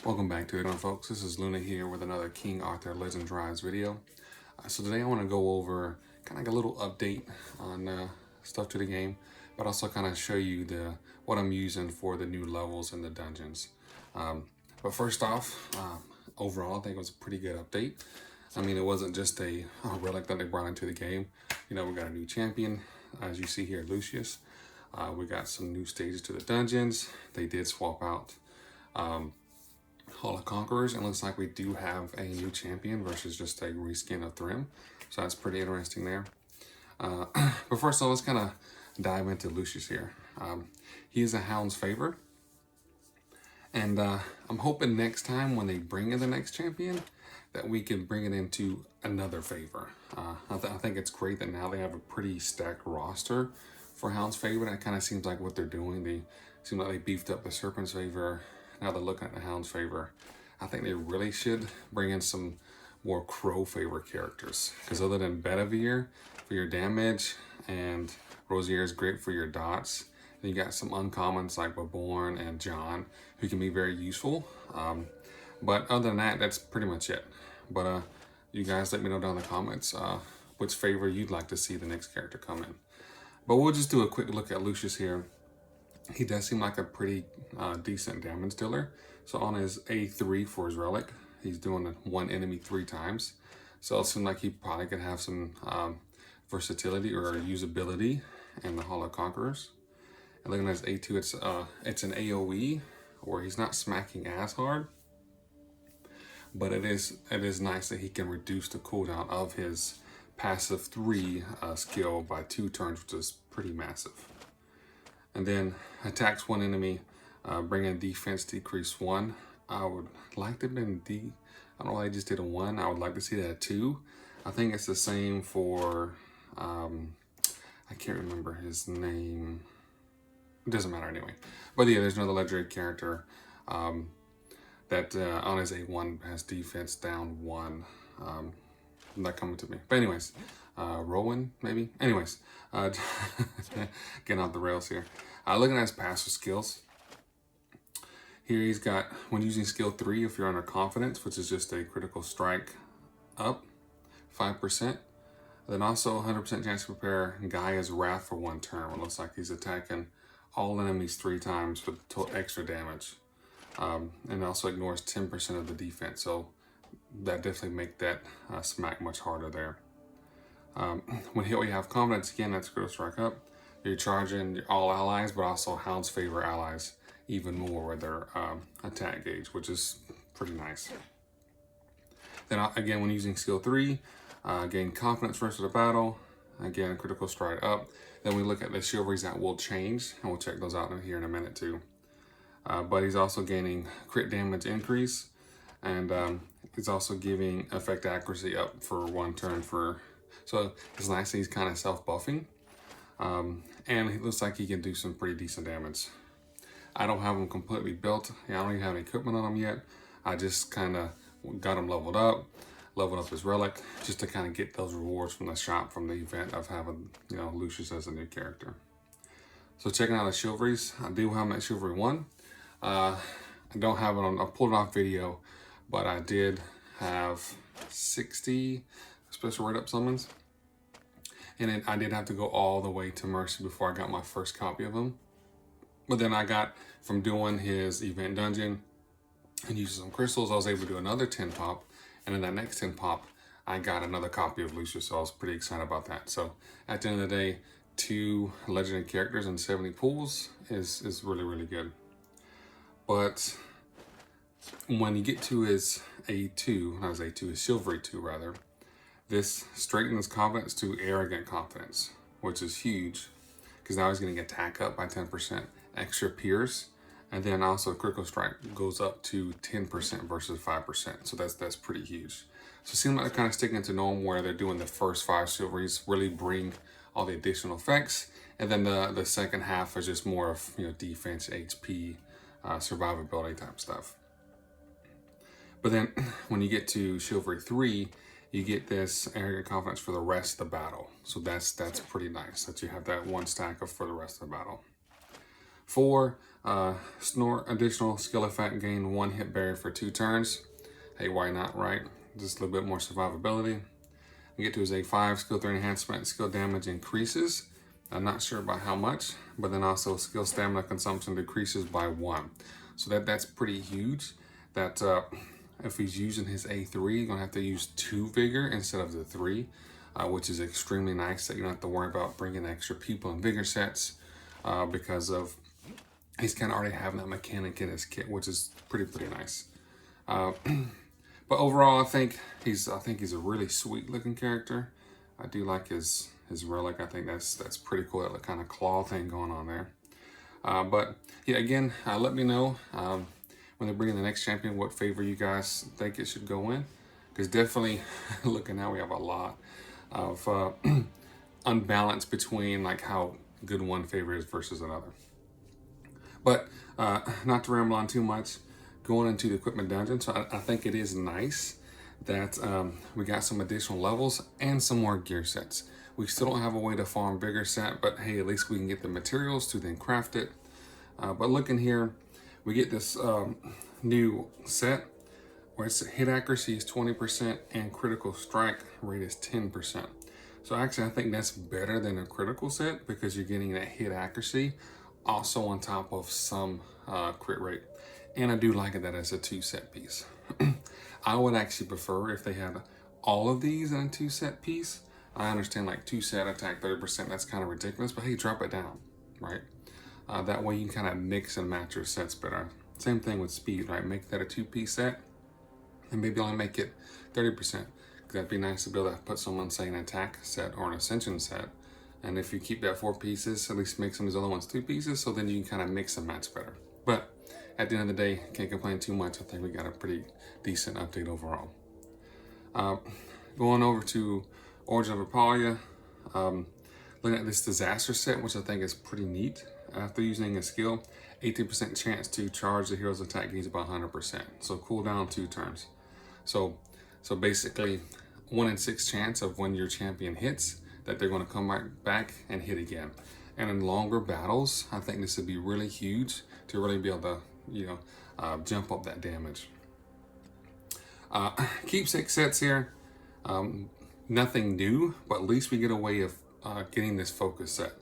Welcome back to it, folks. This is Luna here with another King Arthur Legends Rise video. So today I want to go over kind of like a little update on stuff to the game, but also kind of show you what I'm using for the new levels in the dungeons. But first off, overall I think it was a pretty good update. I mean, it wasn't just a relic that they brought into the game. You know, we got a new champion, as you see here, Lucius. We got some new stages to the dungeons. They did swap out Hall of Conquerors, and it looks like we do have a new champion versus just a reskin of Thrym. So that's pretty interesting there. But first of all, let's kind of dive into Lucius here. He is a Hound's favorite. And I'm hoping next time when they bring in the next champion, that we can bring it into another favor. I think it's great that now they have a pretty stacked roster for Hound's favorite. It kind of seems like what they're doing. They seem like they beefed up the Serpent's favor. Now they're looking at the Hound's favor. I think they really should bring in some more Crow favor characters. Because other than Bedivere for your damage and Rosier is great for your dots, and you got some uncommons like Baborn and John who can be very useful. But other than that, that's pretty much it. But you guys let me know down in the comments which favor you'd like to see the next character come in. But we'll just do a quick look at Lucius here. He does seem like a pretty decent damage dealer. So on his A3 for his relic, he's doing one enemy 3 times. So it seems like he probably could have some versatility or usability in the Hall of Conquerors. And looking at his A2, it's an AoE, where he's not smacking as hard. But it is nice that he can reduce the cooldown of his passive 3 skill by 2 turns, which is pretty massive. And then attacks one enemy, bringing defense decrease 1. I would like to have been I don't know why I just did a 1. I would like to see that at 2. I think it's the same for, I can't remember his name. It doesn't matter anyway. But yeah, there's another legendary character that on his A1 has defense down 1. Not coming to me. But anyways, Rowan, maybe? Anyways, getting off the rails here. Looking at his passive skills. Here he's got, when using skill 3, if you're under confidence, which is just a critical strike up, 5%. Then also 100% chance to prepare Gaia's Wrath for 1 turn. It looks like he's attacking all enemies 3 times with extra damage. And also ignores 10% of the defense. So that definitely make that smack much harder there. When we have confidence again, that's critical strike up. You're charging all allies, but also Hound's favor allies even more with their attack gauge, which is pretty nice. Then again, when using skill 3, gain confidence first of the battle. Again, critical strike up. Then we look at the chivalries that will change, and we'll check those out here in a minute too. But he's also gaining crit damage increase, and he's also giving effect accuracy up for 1 turn so it's nice that he's kind of self-buffing. And it looks like he can do some pretty decent damage. I don't have him completely built. I don't even have any equipment on him yet. I just kind of got him leveled up his relic, just to kind of get those rewards from the shop, from the event of having, you know, Lucius as a new character. So checking out the chivalries, I do have him at chivalry 1. I don't have it on, I pulled it off video, but I did have 60 special rate up summons. And then I did have to go all the way to Mercy before I got my first copy of him. But then I got, from doing his event dungeon and using some crystals, I was able to do another 10 pop. And in that next 10 pop, I got another copy of Lucius, so I was pretty excited about that. So at the end of the day, 2 legendary characters and 70 pulls is really, really good. But when you get to his A2, not his A2, his Chivalry 2 rather, this straightens confidence to arrogant confidence, which is huge, because now he's getting attack up by 10%, extra pierce, and then also critical strike goes up to 10% versus 5%. So that's pretty huge. So it seems like they're kind of sticking to norm where they're doing the first 5 chivalries, really bring all the additional effects, and then the second half is just more of, you know, defense, HP, survivability type stuff. But then when you get to Chivalry 3, you get this arrogant confidence for the rest of the battle. So that's pretty nice that you have that 1 stack of for the rest of the battle. 4, Snort additional skill effect, gain 1 hit barrier for 2 turns. Hey, why not, right? Just a little bit more survivability. We get to his A5, skill 3 enhancement, skill damage increases. I'm not sure about how much, but then also skill stamina consumption decreases by 1. So that's pretty huge. That if he's using his A3, you're gonna have to use 2 vigor instead of the 3, which is extremely nice that you don't have to worry about bringing extra people in vigor sets because of he's kind of already having that mechanic in his kit, which is pretty nice. But overall, I think he's a really sweet looking character. I do like his relic. I think that's pretty cool. That kind of claw thing going on there. But yeah, again, let me know when they bring in the next champion what favor you guys think it should go in, because definitely looking now we have a lot of unbalance between like how good one favor is versus another. But not to ramble on too much, going into the equipment dungeon. So I think it is nice that we got some additional levels and some more gear sets. We still don't have a way to farm bigger set, but hey, at least we can get the materials to then craft it. But looking here, we get this new set where its hit accuracy is 20% and critical strike rate is 10%. So actually, I think that's better than a critical set because you're getting that hit accuracy also on top of some crit rate. And I do like it that as a 2 set piece. I would actually prefer if they had all of these in a 2 set piece. I understand like 2 set attack 30%, that's kind of ridiculous, but hey, drop it down, right? That way you can kind of mix and match your sets better. Same thing with speed, right? Make that a 2-piece set and maybe only make it 30%. Because that'd be nice to be able to put someone, say, an attack set or an ascension set. And if you keep that 4 pieces, at least make some of these other ones 2 pieces, so then you can kind of mix and match better. But at the end of the day, can't complain too much. I think we got a pretty decent update overall. Going over to Origin of Apolleia, looking at this disaster set, which I think is pretty neat. After using a skill, 18% chance to charge the hero's attack gains by 100%. So cooldown 2 turns. So basically 1 in 6 chance of when your champion hits that they're going to come right back and hit again. And in longer battles, I think this would be really huge to really be able to, jump up that damage. Keepsake sets here, nothing new, but at least we get a way of getting this focus set.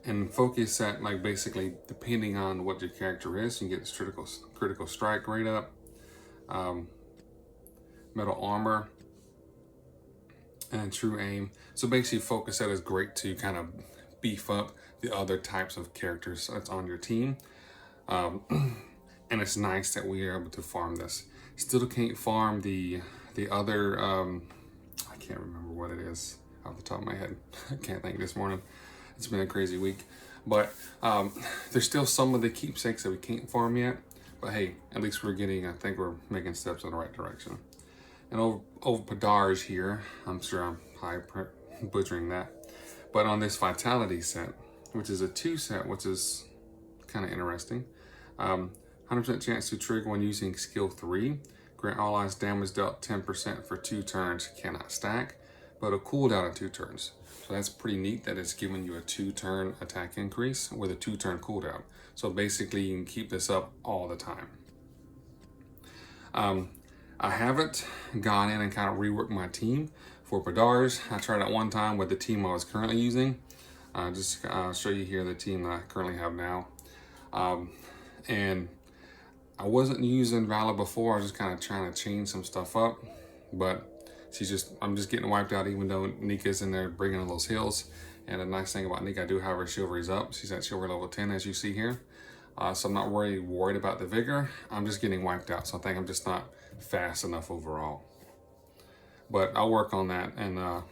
And focus set, like basically depending on what your character is, you get this critical strike rate up, metal armor, and true aim. So basically focus set is great to kind of beef up the other types of characters that's on your team. And it's nice that we are able to farm this. Still can't farm the other, I can't remember what it is off the top of my head. I can't think this morning. It's been a crazy week. But there's still some of the keepsakes that we can't farm yet. But hey, at least I think we're making steps in the right direction. And over Podarge here, I'm sure I'm probably butchering that. But on this Vitality set, which is a 2 set, which is kind of interesting. 100% chance to trigger when using skill 3. Grant all allies damage dealt 10% for 2 turns, cannot stack, but a cooldown of 2 turns. So that's pretty neat that it's giving you a 2-turn attack increase with a 2-turn cooldown. So basically you can keep this up all the time. I haven't gone in and kind of reworked my team for Podarge. I tried it one time with the team I was currently using. Just show you here the team that I currently have now. And I wasn't using Vala before. I was just kind of trying to change some stuff up, but I'm just getting wiped out even though Nika's in there bringing in those heals. And the nice thing about Nika, I do have her chivalry's up. She's at chivalry level 10 as you see here. So I'm not really worried about the vigor. I'm just getting wiped out. So I think I'm just not fast enough overall. But I'll work on that, and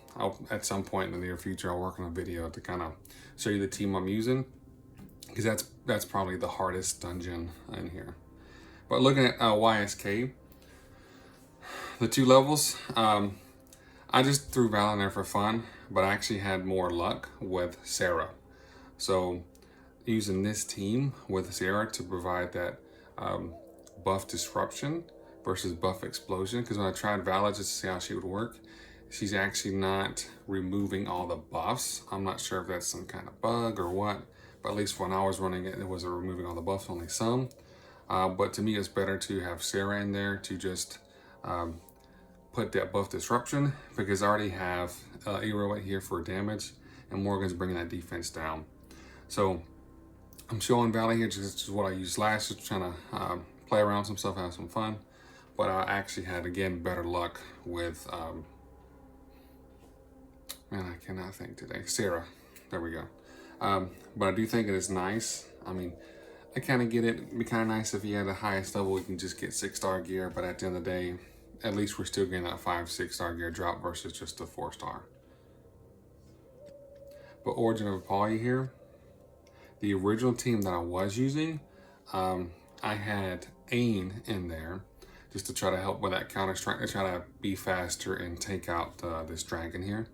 at some point in the near future, I'll work on a video to kind of show you the team I'm using, because that's probably the hardest dungeon in here. But looking at YSK, the 2 levels, I just threw Val in there for fun, but I actually had more luck with Sarah. So using this team with Sarah to provide that buff disruption versus buff explosion, because when I tried Vala just to see how she would work, she's actually not removing all the buffs. I'm not sure if that's some kind of bug or what, but at least when I was running it, it wasn't removing all the buffs, only some. But to me, it's better to have Sarah in there to just put that buff disruption, because I already have Eero right here for damage, and Morgan's bringing that defense down. So I'm showing Valley here, just what I used last, just trying to play around some stuff, have some fun. But I actually had, again, better luck with, man, I cannot think today, Sarah. There we go. But I do think it is nice. I mean, I kind of get it. It'd be kind of nice if you had the highest level, you can just get 6-star gear, but at the end of the day, at least we're still getting that 5-6-star gear drop versus just a 4-star. But Origin of Apolleia here, the original team that I was using, I had Ain in there just to try to help with that counter strike, to try to be faster and take out this dragon here.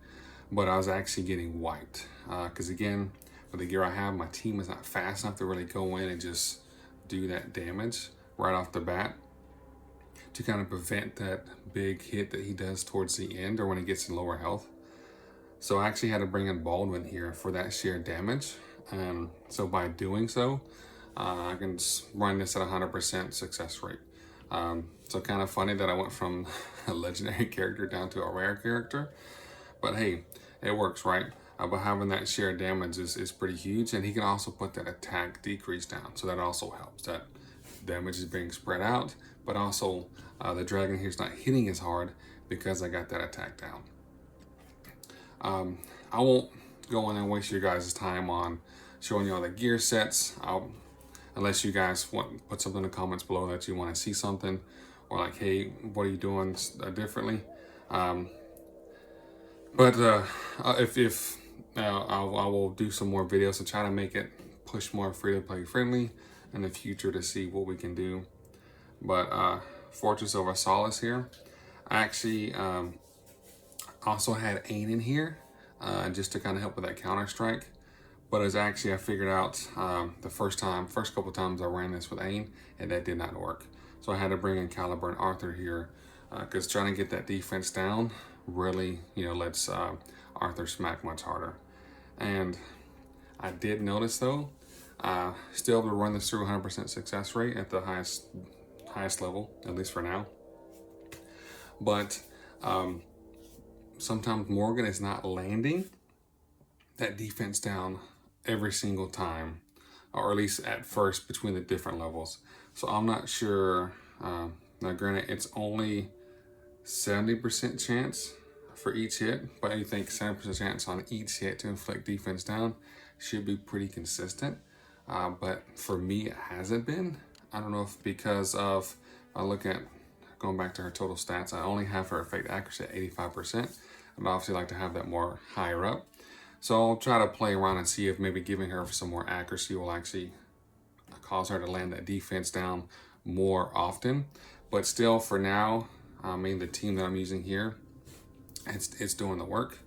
But I was actually getting wiped because again, with the gear I have, my team is not fast enough to really go in and just do that damage right off the bat to kind of prevent that big hit that he does towards the end or when he gets in lower health. So I actually had to bring in Baldwin here for that sheer damage. So by doing so, I can run this at 100% success rate. So kind of funny that I went from a legendary character down to a rare character, but hey, it works, right? But having that sheer damage is pretty huge, and he can also put that attack decrease down, so that also helps. That damage is being spread out, but also the dragon here is not hitting as hard because I got that attack down. I won't go in and waste your guys' time on showing you all the gear sets, unless you guys want put something in the comments below that you want to see something, or like, hey, what are you doing differently? But if I will do some more videos to try to make it push more free-to-play friendly in the future to see what we can do. But Fortress of Arsellus here, I actually also had Ain in here just to kind of help with that counter strike. But as actually I figured out the first couple times I ran this with Ain, and that did not work. So I had to bring in Caliber and Arthur here because trying to get that defense down really, lets Arthur smack much harder. And I did notice though, still able to run this through 100% success rate at the highest level, at least for now. But sometimes Morgan is not landing that defense down every single time, or at least at first between the different levels. So I'm not sure. Now granted, it's only 70% chance for each hit, but I think 70% chance on each hit to inflict defense down should be pretty consistent. But for me, it hasn't been. I don't know if because of, I look at going back to her total stats, I only have her effect accuracy at 85%. I'd obviously like to have that more higher up. So I'll try to play around and see if maybe giving her some more accuracy will actually cause her to land that defense down more often. But still, for now, I mean, the team that I'm using here, it's doing the work.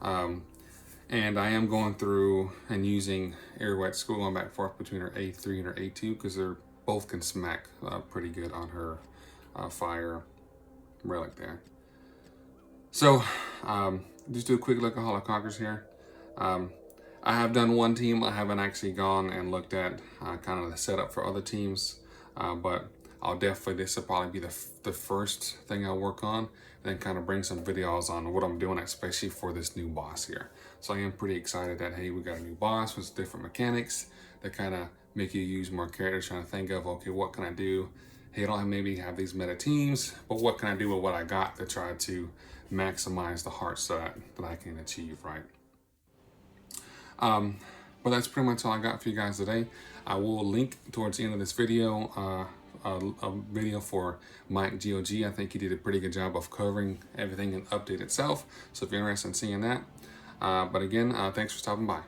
And I am going through and using Airwet School, going back and forth between her A3 and her A2, because they're both can smack pretty good on her fire relic there. So just do a quick look at Hall of Conquerors here. I have done one team. I haven't actually gone and looked at kind of the setup for other teams, but I'll definitely, this will probably be the first thing I'll work on, and then kind of bring some videos on what I'm doing, especially for this new boss here. So I am pretty excited that, hey, we got a new boss with different mechanics that kind of make you use more characters, trying to think of, okay, what can I do? Hey, I don't maybe have these meta teams, but what can I do with what I got to try to maximize the hearts that I can achieve, right? But that's pretty much all I got for you guys today. I will link towards the end of this video a video for Mike GOG. I think he did a pretty good job of covering everything in the update itself. So if you're interested in seeing that. But again, thanks for stopping by.